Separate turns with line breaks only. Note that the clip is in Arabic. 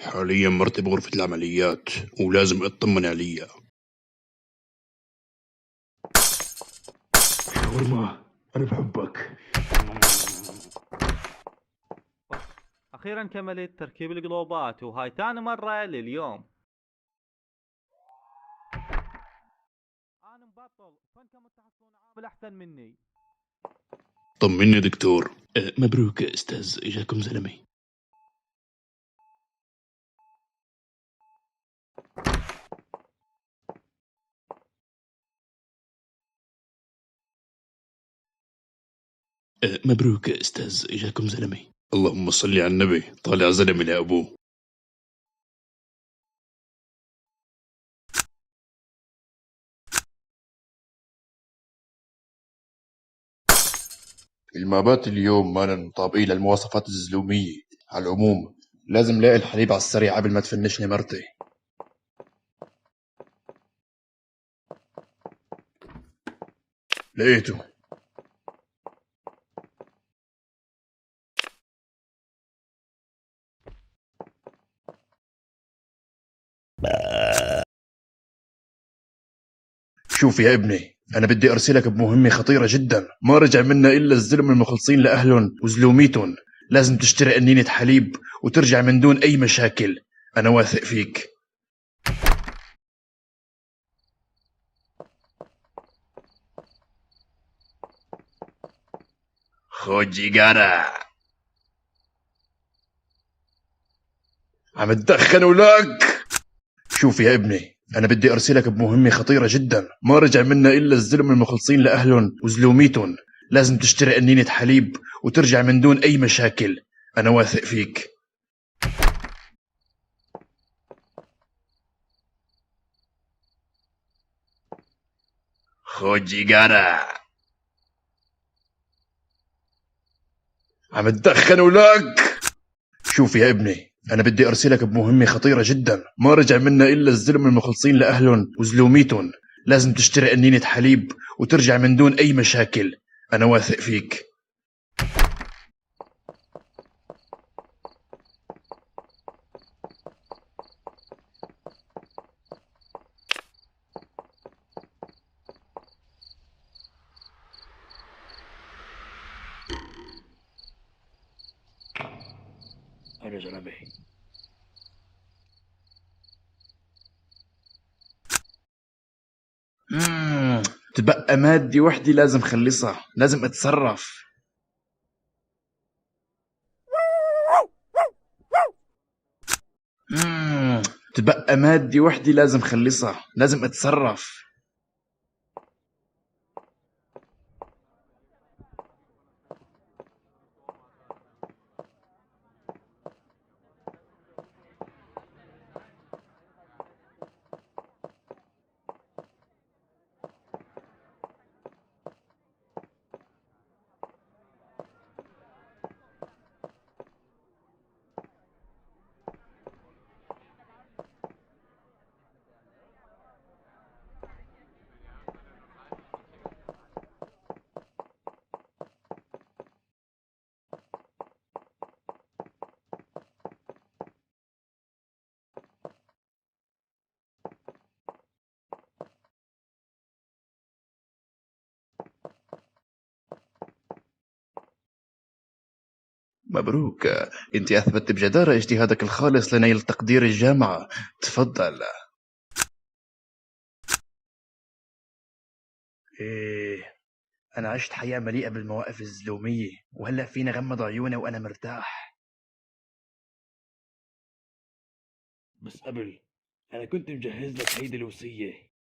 حاليا مرتي بغرفة العمليات ولازم اطمن عليها. شاورما، أنا بحبك.
أخيرا كملت تركيب الجلوبات وهاي تاني مرة لليوم. أنا مبطل فانكم تحصلون عامل أحسن مني.
طمني دكتور. مبروك يا أستاذ، إجاكم زلمة. مبروك يا أستاذ، إجاكم زلمة. اللهم صل على النبي، طالع زلمة لأبوه. المابات اليوم ما مطابقين للمواصفات الزلومية. على العموم لازم لاقي الحليب على السريع قبل ما تفنشني مرتي. لقيته. شوف يا ابني، أنا بدي أرسلك بمهمة خطيرة جدا، ما رجع منا إلا الزلم المخلصين لأهلهم وزلوميتهم. لازم تشتري قنينة حليب وترجع من دون أي مشاكل. أنا واثق فيك. خد جيجارة. عم تدخن ولاك. شوف يا ابني، أنا بدي أرسلك بمهمة خطيرة جدا، ما رجع منا إلا الزلم المخلصين لأهلهم وزلوميتهم. لازم تشتري قنينة حليب وترجع من دون أي مشاكل. أنا واثق فيك. خد جيجارة. عم تدخن ولاك. شوف يا ابني، أنا بدي أرسلك بمهمة خطيرة جدا، ما رجع منا إلا الزلم المخلصين لأهلهم وزلوميتهم. لازم تشتري قنينة حليب وترجع من دون أي مشاكل. أنا واثق فيك. أنا زلمة. تبقى مادة وحدة لازم خلصها، لازم اتصرف. تبقى مادة وحدة لازم خلصها، لازم اتصرف. مبروك، انت اثبتت بجدارة اجتهادك الخالص لنيل تقدير الجامعة. تفضل. ايه، انا عشت حياة مليئة بالمواقف الزلومية، وهلأ فيني غمض عيوني وانا مرتاح. بس قبل، انا كنت مجهز لك هيدي الوصية.